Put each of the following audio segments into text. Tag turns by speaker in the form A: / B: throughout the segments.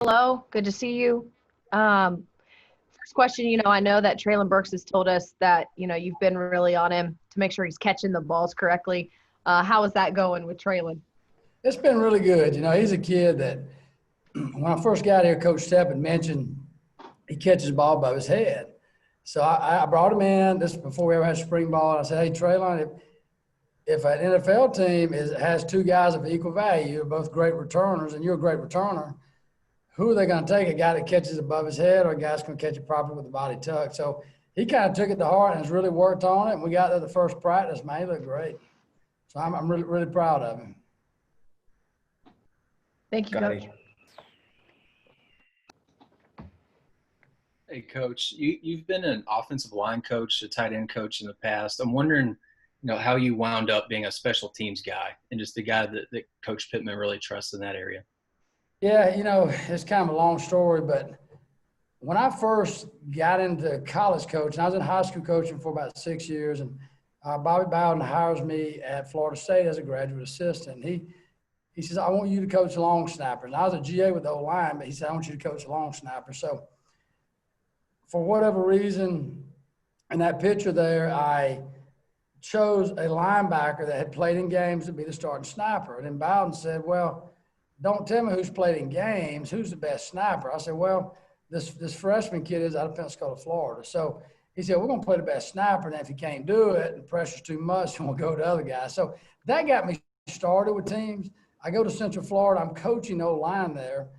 A: Hello, good to see you. First question, I know that Treylon Burks has told us that, you've been really on him to make sure he's catching the balls correctly. How is that going with Treylon?
B: It's been really good. He's a kid that when I first got here, Coach Stepp had mentioned he catches the ball above his head. So I brought him in. This is before we ever had spring ball. And I said, hey, Treylon, if an NFL team has two guys of equal value, you're both great returners, and you're a great returner, who are they going to take? A guy that catches above his head or a guy that's going to catch it properly with the body tucked? So he kind of took it to heart and has really worked on it. And we got there the first practice, man, he looked great. So I'm really, really proud of him.
A: Thank you, Coach.
C: Hey, Coach, you've been an offensive line coach, a tight end coach in the past. I'm wondering, how you wound up being a special teams guy and just the guy that Coach Pittman really trusts in that area.
B: Yeah, it's kind of a long story, but when I first got into college coaching, I was in high school coaching for about 6 years, and Bobby Bowden hires me at Florida State as a graduate assistant. He says, I want you to coach long snappers. And I was a GA with the O-line, but he said, I want you to coach long snappers. So for whatever reason, in that picture there, I chose a linebacker that had played in games to be the starting sniper. And then Bowden said, well, don't tell me who's played in games, who's the best sniper. I said, well, this freshman kid is out of Pensacola, Florida. So he said, we're going to play the best sniper, and if he can't do it and the pressure's too much, then we'll go to other guys. So that got me started with teams. I go to Central Florida. I'm coaching O-line there,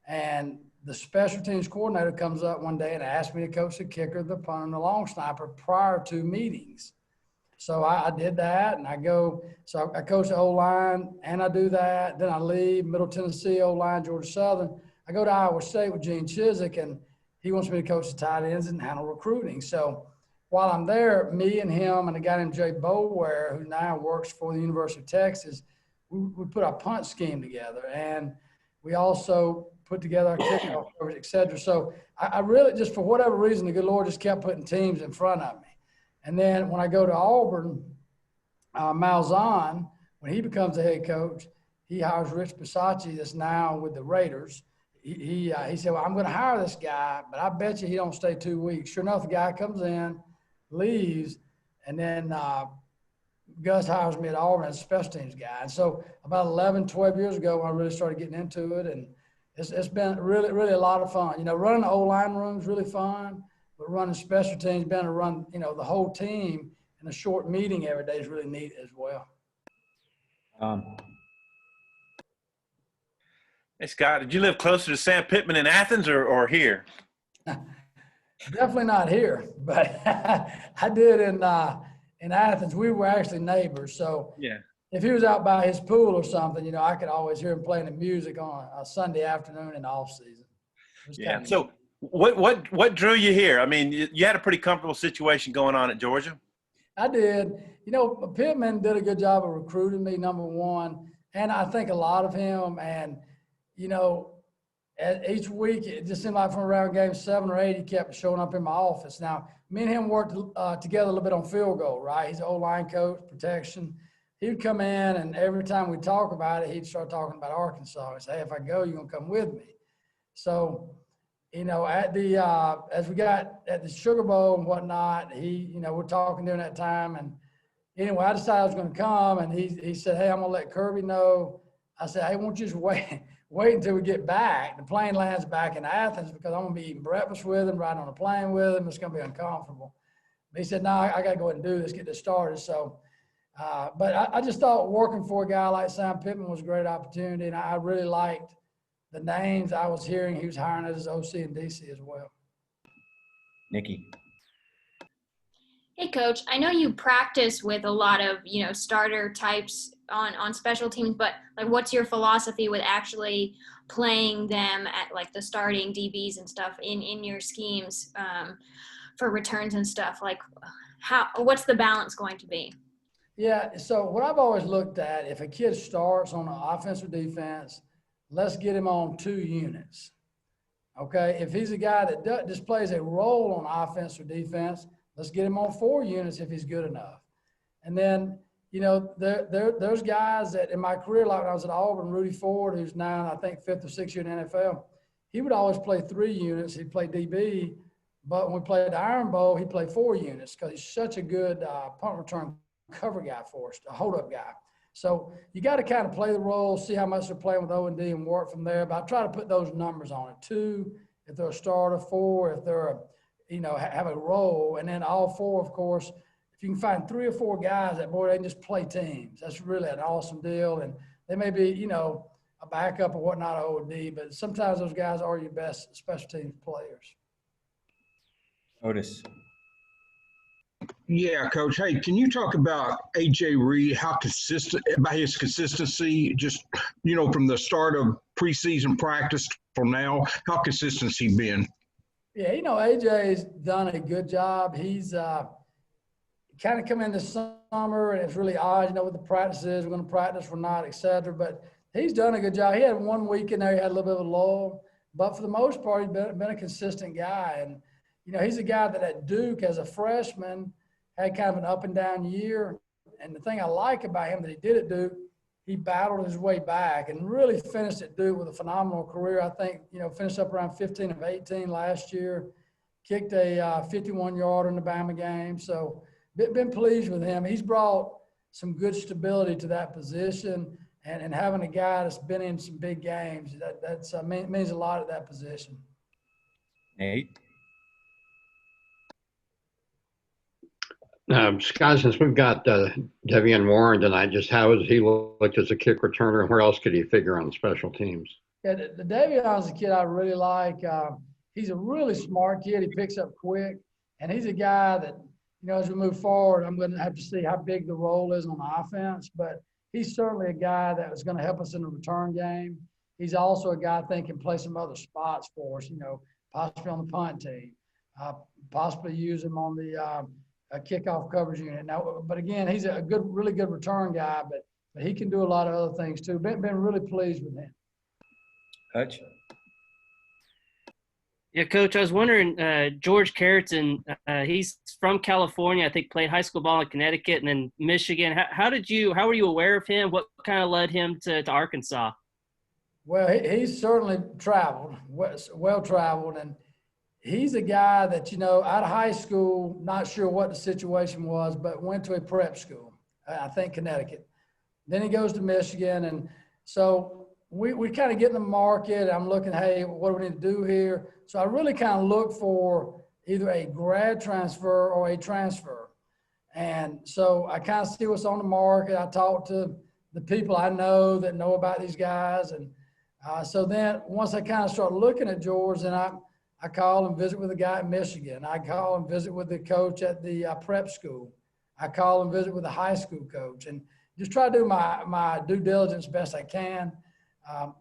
B: and the special teams coordinator comes up one day and asked me to coach the kicker, the punter, and the long sniper prior to meetings. So I did that, and I coach the O-line, and I do that. Then I leave Middle Tennessee O-line, Georgia Southern. I go to Iowa State with Gene Chizik, and he wants me to coach the tight ends and handle recruiting. So while I'm there, me and him and a guy named Jay Boulware, who now works for the University of Texas, we put our punt scheme together, and we also put together our kickoff coverage, et cetera. So I really, just for whatever reason, the good Lord just kept putting teams in front of me. And then when I go to Auburn, Malzahn, when he becomes the head coach, he hires Rich Bisaccia, that's now with the Raiders. He said, well, I'm going to hire this guy, but I bet you he don't stay 2 weeks. Sure enough, the guy comes in, leaves, and then Gus hires me at Auburn as a special teams guy. And so about 11, 12 years ago, I really started getting into it, and it's been really, really a lot of fun. Running the O-line room is really fun, but running special teams, being able to run, the whole team in a short meeting every day is really neat as well.
D: Hey, Scott, did you live closer to Sam Pittman in Athens or here?
B: Definitely not here, but I did in Athens. We were actually neighbors. So
D: yeah,
B: if he was out by his pool or something, I could always hear him playing the music on a Sunday afternoon in the off season.
D: Yeah. So what drew you here? I mean, you had a pretty comfortable situation going on at Georgia.
B: I did. Pittman did a good job of recruiting me, number one, and I think a lot of him. And each week, it just seemed like from around game 7 or 8, he kept showing up in my office. Now, me and him worked together a little bit on field goal, right? He's an O-line coach, protection. He would come in, and every time we talk about it, he'd start talking about Arkansas. He'd say, hey, if I go, you're going to come with me. So, at as we got at the Sugar Bowl and whatnot, we're talking during that time. And anyway, I decided I was going to come, and he said, hey, I'm going to let Kirby know. I said, hey, won't you just wait until we get back. The plane lands back in Athens because I'm going to be eating breakfast with him, riding on a plane with him. It's going to be uncomfortable. But he said, no, I got to go ahead and do this, get this started. So, but I just thought working for a guy like Sam Pittman was a great opportunity, and I really liked the names I was hearing he was hiring as his OC in DC as well.
E: Nikki.
F: Hey, Coach, I know you practice with a lot of, starter types on special teams, but what's your philosophy with actually playing them at the starting DBs and stuff in your schemes for returns and stuff? What's the balance going to be?
B: Yeah, so what I've always looked at, if a kid starts on an offense or defense, let's get him on 2 units. Okay, if he's a guy that just plays a role on offense or defense, let's get him on 4 units if he's good enough. And then, there's guys that in my career, like when I was at Auburn, Rudy Ford, who's now, I think, 5th or 6th year in the NFL, he would always play 3 units. He'd play DB, but when we played the Iron Bowl, he'd play 4 units because he's such a good punt return cover guy for us, a hold-up guy. So you got to kind of play the role, see how much they're playing with O&D and work from there. But I try to put those numbers on it. 2, if they're a starter. 4, if they're have a role. And then all 4, of course, if you can find 3 or 4 guys that, boy, they can just play teams. That's really an awesome deal. And they may be, a backup or whatnot at O&D, but sometimes those guys are your best special teams players.
E: Otis.
G: Yeah, Coach. Hey, can you talk about A.J. Reed, how consistent, about his consistency, just, from the start of preseason practice from now, how consistent has he been?
B: Yeah, A.J.'s done a good job. He's kind of come in this summer, and it's really odd, with the practices, we're going to practice, we're not, et cetera. But he's done a good job. He had 1 week in there, he had a little bit of a lull. But for the most part, he's been a consistent guy. And, he's a guy that at Duke as a freshman had kind of an up and down year. And the thing I like about him that he did at Duke, he battled his way back and really finished at Duke with a phenomenal career. I think, finished up around 15 of 18 last year, kicked a 51-yarder in the Bama game. So been pleased with him. He's brought some good stability to that position, and having a guy that's been in some big games, that's means a lot at that position.
E: Nate.
H: Scott, since we've got Devian Warren tonight, just how has he looked as a kick returner, and where else could he figure on special teams?
B: Yeah, the Devion's a kid I really like. He's a really smart kid. He picks up quick, and he's a guy that, as we move forward, I'm going to have to see how big the role is on the offense, but he's certainly a guy that is going to help us in the return game. He's also a guy I think can play some other spots for us, possibly on the punt team, possibly use him on the a kickoff coverage unit. Now, but again, he's a really good return guy, but he can do a lot of other things too. Been really pleased with him.
E: Hutch.
I: Yeah, Coach, I was wondering, George Caratan, he's from California, I think played high school ball in Connecticut and then Michigan. How were you aware of him? What kind of led him to Arkansas?
B: Well, he's certainly traveled, well-traveled, and he's a guy that, out of high school, not sure what the situation was, but went to a prep school, I think Connecticut. Then he goes to Michigan. And so we kind of get in the market. I'm looking, hey, what do we need to do here? So I really kind of look for either a grad transfer or a transfer. And so I kind of see what's on the market. I talk to the people I know that know about these guys. And so then once I kind of start looking at George, then I call and visit with a guy in Michigan. I call and visit with the coach at the prep school. I call and visit with the high school coach, and just try to do my due diligence best I can.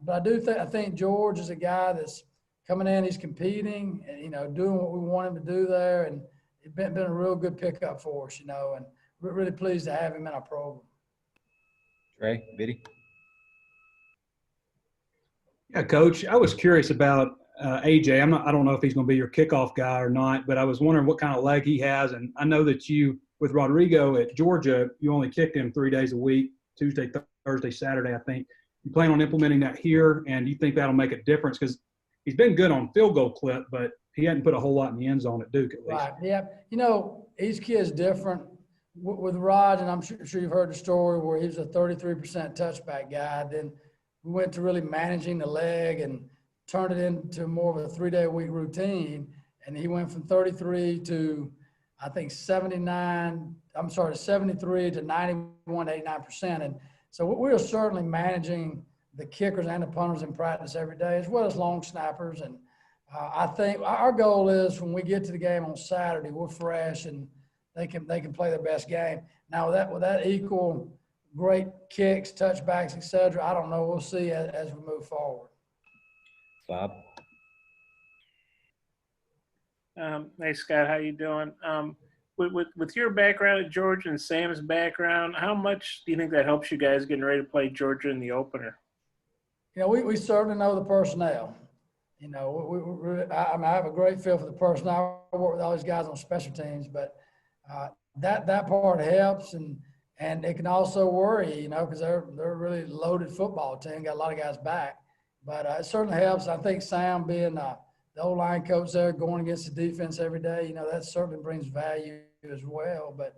B: But I think George is a guy that's coming in, he's competing, and, doing what we want him to do there. And it's been a real good pickup for us, and we're really pleased to have him in our program.
E: Trey, Biddy.
J: Yeah, Coach, I was curious about AJ. I don't know if he's going to be your kickoff guy or not, but I was wondering what kind of leg he has. And I know that you, with Rodrigo at Georgia, you only kicked him 3 days a week, Tuesday, Thursday, Saturday, I think. You plan on implementing that here, and you think that'll make a difference? Because he's been good on field goal clip, but he hadn't put a whole lot in the end zone at Duke, at least.
B: Right, yeah. Each kid's different. With Rod, and I'm sure you've heard the story where he was a 33% touchback guy. Then we went to really managing the leg and turned it into more of a 3-day-a-week routine. And he went from 33 to, I think, 73 to 91 to 89%. And so we are certainly managing the kickers and the punters in practice every day, as well as long snappers. And I think our goal is when we get to the game on Saturday, we're fresh and they can play their best game. Now, will that equal great kicks, touchbacks, et cetera? I don't know. We'll see as we move forward.
E: Bob.
K: Hey, Scott, how you doing? With your background at Georgia and Sam's background, how much do you think that helps you guys getting ready to play Georgia in the opener? We certainly know the personnel. I have a great feel for the personnel. I work with all these guys on special teams, but that part helps, and it can also worry, because they're a really loaded football team, got a lot of guys back.
B: But it certainly helps. I think Sam being the O-line coach there, going against the defense every day, that certainly brings value as well. But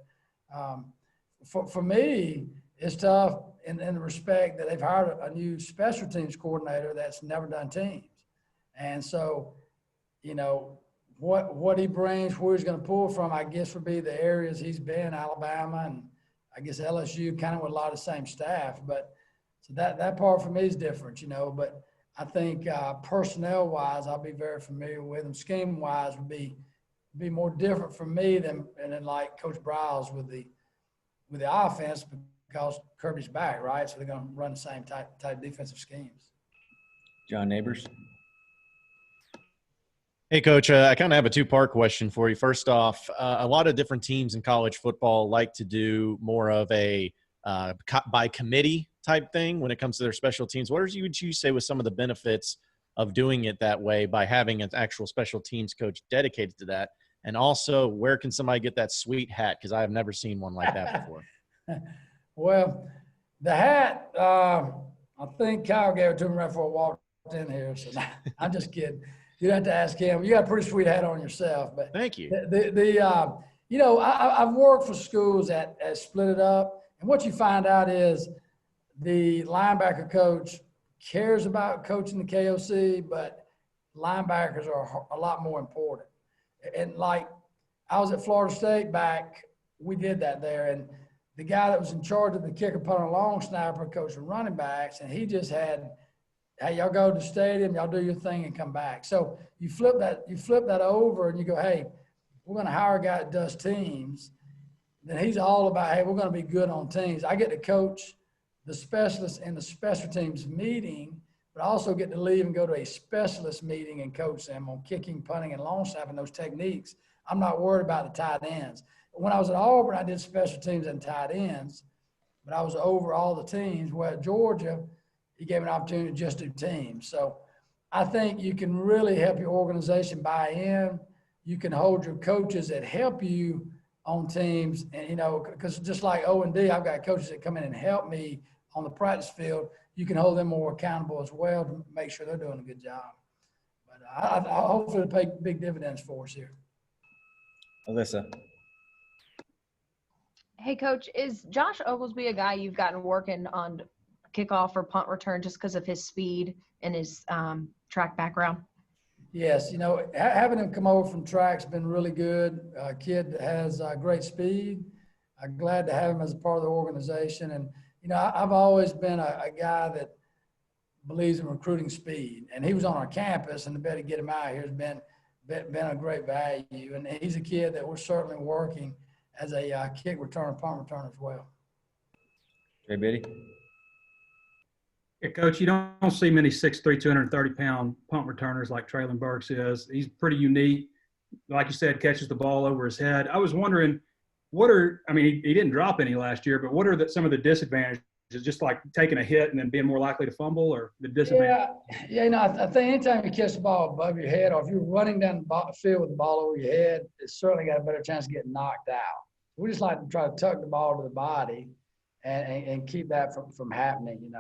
B: for me, it's tough in the respect that they've hired a new special teams coordinator that's never done teams. And so, what he brings, where he's going to pull from, I guess would be the areas he's been, Alabama and I guess LSU, kind of with a lot of the same staff. But so that part for me is different, but I think personnel-wise, I'll be very familiar with them. Scheme-wise would be more different for me than like Coach Briles with the offense, because Kirby's back, right? So they're going to run the same type defensive schemes.
E: John Neighbors.
L: Hey, Coach, I kind of have a two-part question for you. First off, a lot of different teams in college football like to do more of a by committee type thing when it comes to their special teams. What would you say was some of the benefits of doing it that way by having an actual special teams coach dedicated to that? And also, where can somebody get that sweet hat? Because I have never seen one like that before.
B: Well, the hat, I think Kyle gave it to me right before I walked in here. So I'm just kidding. You'd have to ask him. You got a pretty sweet hat on yourself. But
L: thank you.
B: I've worked for schools that split it up. And what you find out is the linebacker coach cares about coaching the KOC, but linebackers are a lot more important. And like I was at Florida State back, we did that there. And the guy that was in charge of the kicker, punter, long snapper, coached the running backs, and he just had, hey, y'all go to the stadium, y'all do your thing and come back. So you flip that over and you go, hey, we're going to hire a guy that does teams. Then he's all about, hey, we're going to be good on teams. I get to coach the specialists in the special teams meeting, but I also get to leave and go to a specialist meeting and coach them on kicking, punting, and long snapping, those techniques. I'm not worried about the tight ends. When I was at Auburn, I did special teams and tight ends, but I was over all the teams. Where at Georgia, he gave me an opportunity to just do teams. So I think you can really help your organization buy in. You can hold your coaches that help you on teams, and because just like O&D, I've got coaches that come in and help me on the practice field. You can hold them more accountable as well to make sure they're doing a good job. But I hopefully it'll pay big dividends for us here.
E: Alyssa.
A: Hey, Coach, is Josh Oglesby a guy you've gotten working on kickoff or punt return just because of his speed and his track background?
B: Yes, having him come over from track's been really good. A kid that has great speed. I'm glad to have him as a part of the organization. And, I've always been a guy that believes in recruiting speed. And he was on our campus, and the better to get him out here has been a great value. And he's a kid that we're certainly working as a kick return, punt return as well.
E: Hey, Biddy.
J: Yeah, Coach, you don't see many 6'3", 230-pound punt returners like Treylon Burks is. He's pretty unique. Like you said, catches the ball over his head. I was wondering, he didn't drop any last year, but what are some of the disadvantages? Just like taking a hit and then being more likely to fumble, or the disadvantage?
B: Yeah, I think anytime you catch the ball above your head, or if you're running down the field with the ball over your head, it's certainly got a better chance of getting knocked out. We just like to try to tuck the ball to the body and keep that from happening,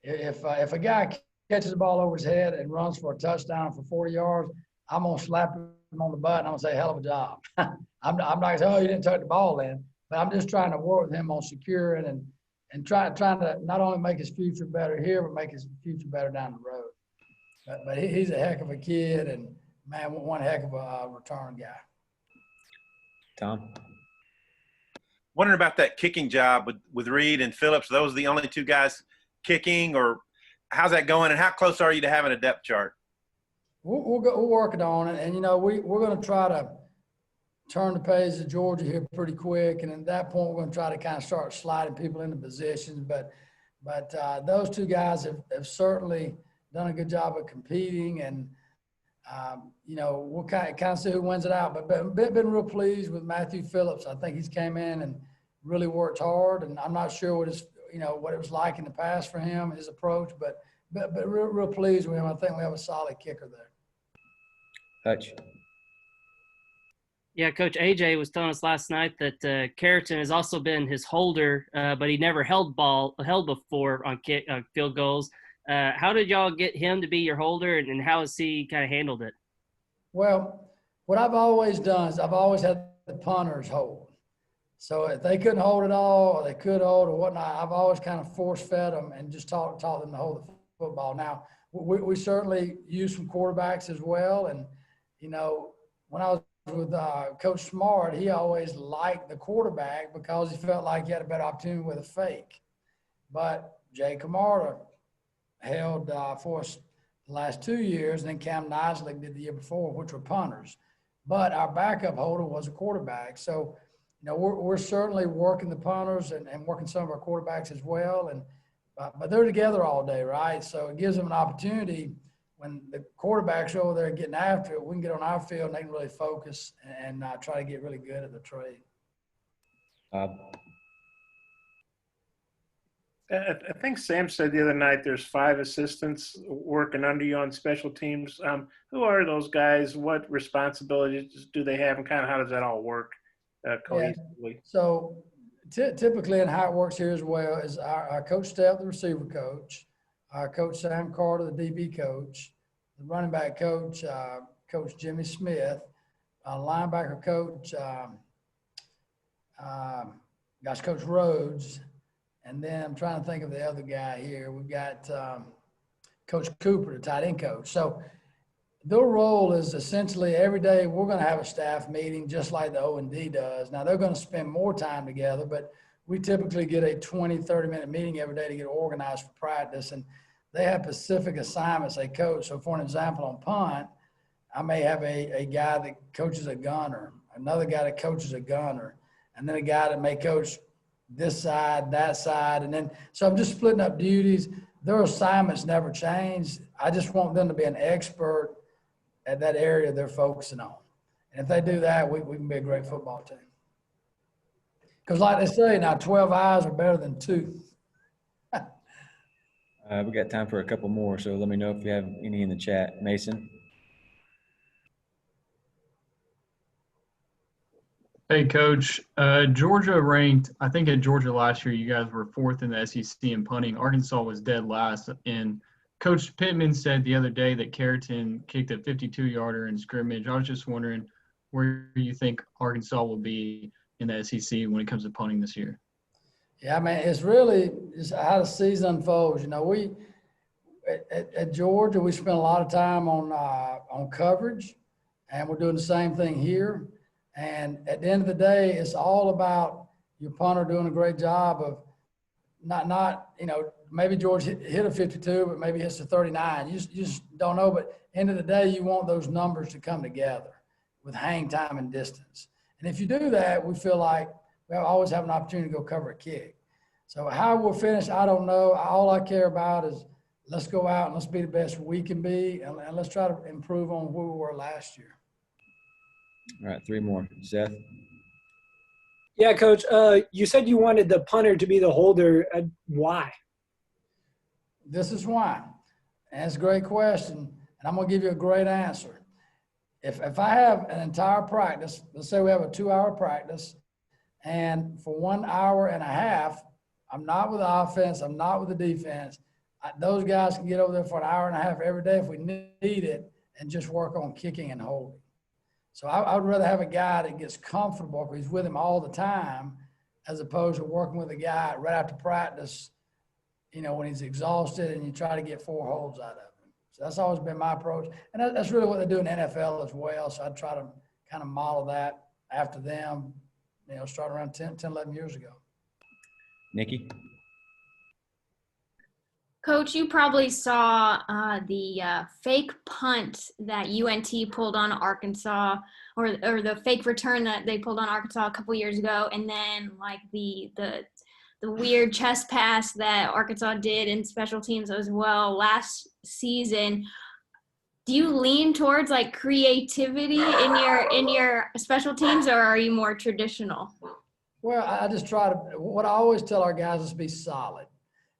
B: If a guy catches the ball over his head and runs for a touchdown for 40 yards, I'm going to slap him on the butt and I'm going to say, hell of a job. I'm not going to say, oh, you didn't tuck the ball in. But I'm just trying to work with him on securing and trying to not only make his future better here, but make his future better down the road. But he's a heck of a kid and, man, one heck of a return guy.
E: Tom?
D: Wondering about that kicking job with Reed and Phillips. Those are the only two guys kicking, or how's that going, and how close are you to having a depth chart?
B: We're working on it, and we're going to try to turn the page to Georgia here pretty quick, and at that point we're going to try to kind of start sliding people into positions. But those two guys have certainly done a good job of competing, and we'll kind of see who wins it out. But been real pleased with Matthew Phillips. I think he's came in and really worked hard, and I'm not sure what it was like in the past for him, his approach, but real pleased with him. I think we have a solid kicker there.
E: Hutch.
I: Yeah, Coach AJ was telling us last night that Caratan has also been his holder, but he never held before on field goals. How did y'all get him to be your holder, and how has he kind of handled it?
B: Well, what I've always done is I've always had the punters hold. So if they couldn't hold it all, or they could hold or whatnot, I've always kind of force-fed them and just taught them to hold the football. Now, we certainly use some quarterbacks as well. And, you know, when I was with Coach Smart, he always liked the quarterback because he felt like he had a better opportunity with a fake. But Jay Camarda held for us the last 2 years, and then Cam Nislik did the year before, which were punters. But our backup holder was a quarterback. So, you know, we're certainly working the punters and working some of our quarterbacks as well. And but they're together all day, right? So it gives them an opportunity when the quarterbacks are over there getting after it, we can get on our field and they can really focus and try to get really good at the trade.
E: Uh,
K: I think Sam said the other night there's 5 assistants working under you on special teams. Who are those guys? What responsibilities do they have, and kind of how does that all work cohesively?
B: Yeah. So typically, and how it works here as well, is our coach Steph, the receiver coach, our coach Sam Carter, the DB coach, the running back coach, Coach Jimmy Smith, linebacker coach, Coach Rhodes. And then I'm trying to think of the other guy here. We've got Coach Cooper, the tight end coach. So their role is essentially every day we're going to have a staff meeting just like the O&D does. Now, they're going to spend more time together, but we typically get a 20, 30-minute meeting every day to get organized for practice. And they have specific assignments they coach. So for an example, on punt, I may have a guy that coaches a gunner, another guy that coaches a gunner, and then a guy that may coach this side, that side. And then, so I'm just splitting up duties. Their assignments never change. I just want them to be an expert at that area they're focusing on. And if they do that, we can be a great football team. Because like they say, now 12 eyes are better than 2.
E: we got time for a couple more, so let me know if you have any in the chat. Mason?
M: Hey, Coach. Georgia ranked, I think at Georgia last year, you guys were 4th in the SEC in punting. Arkansas was dead last. And Coach Pittman said the other day that Caratan kicked a 52-yarder in scrimmage. I was just wondering where you think Arkansas will be in the SEC when it comes to punting this year.
B: Yeah, I mean, it's really just how the season unfolds. You know, we at Georgia, we spent a lot of time on coverage, and we're doing the same thing here. And at the end of the day, it's all about your punter doing a great job of not you know, maybe George hit a 52, but maybe hits a 39. You just don't know. But end of the day, you want those numbers to come together with hang time and distance. And if you do that, we feel like we always have an opportunity to go cover a kick. So how we'll finish, I don't know. All I care about is let's go out and let's be the best we can be, and let's try to improve on where we were last year.
E: All right, 3 more. Seth?
N: Yeah, Coach, you said you wanted the punter to be the holder. Why?
B: This is why. And it's a great question, and I'm going to give you a great answer. If I have an entire practice, let's say we have a 2-hour practice, and for 1 hour and a half, I'm not with the offense, I'm not with the defense. Those guys can get over there for an hour and a half every day if we need it and just work on kicking and holding. So I would rather have a guy that gets comfortable because he's with him all the time as opposed to working with a guy right after practice, you know, when he's exhausted and you try to get 4 holds out of him. So that's always been my approach. And that's really what they do in the NFL as well. So I try to kind of model that after them, you know, starting around 10, 11 years ago.
E: Nikki?
F: Coach, you probably saw the fake punt that UNT pulled on Arkansas, or the fake return that they pulled on Arkansas a couple years ago, and then like the weird chest pass that Arkansas did in special teams as well last season. Do you lean towards like creativity in your special teams, or are you more traditional?
B: Well, I just try to. What I always tell our guys is be solid.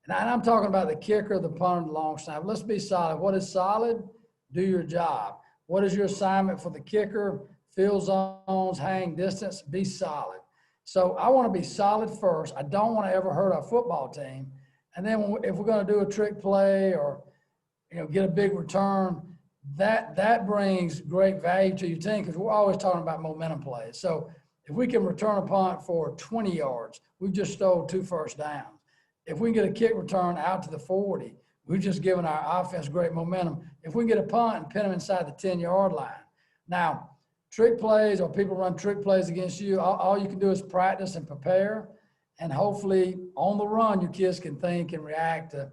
B: And I'm talking about the kicker, the punter, the long snapper. Let's be solid. What is solid? Do your job. What is your assignment for the kicker? Fill zones, hang distance, be solid. So I want to be solid first. I don't want to ever hurt our football team. And then if we're going to do a trick play or, get a big return, that brings great value to your team because we're always talking about momentum plays. So if we can return a punt for 20 yards, we've just stole 2 first downs. If we can get a kick return out to the 40, we've just given our offense great momentum. If we can get a punt and pin them inside the 10-yard line. Now, trick plays or people run trick plays against you, all you can do is practice and prepare. And hopefully on the run, your kids can think and react to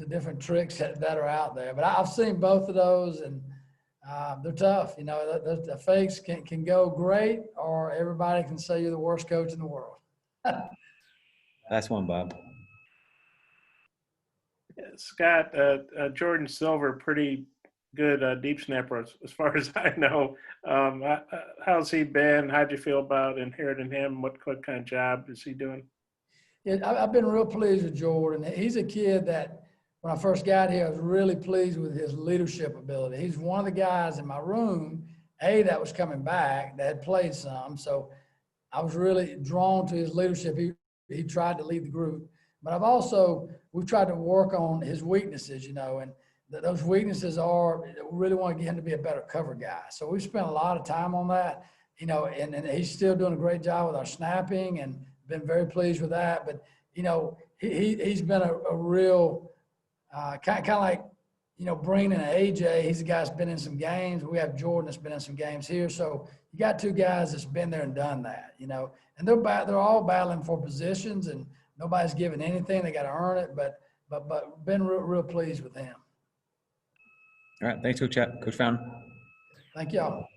B: different tricks that are out there. But I've seen both of those, and they're tough. The fakes can go great, or everybody can say you're the worst coach in the world.
E: Last one, Bob.
K: Scott, Jordan Silver, pretty good deep snapper as far as I know. How's he been? How'd you feel about inheriting him? What kind of job is he doing?
B: Yeah, I've been real pleased with Jordan. He's a kid that when I first got here, I was really pleased with his leadership ability. He's one of the guys in my room, that was coming back, that had played some. So I was really drawn to his leadership. He tried to lead the group. But we've tried to work on his weaknesses, and those weaknesses are, we really want to get him to be a better cover guy. So we've spent a lot of time on that, and he's still doing a great job with our snapping and been very pleased with that. But, he's been a real kind of like, bringing in AJ. He's a guy that's been in some games. We have Jordan that's been in some games here. So you got 2 guys that's been there and done that, and they're all battling for positions, and nobody's giving anything. They got to earn it, but been real pleased with him.
E: All right. Thanks, Coach Fountain.
B: Thank y'all.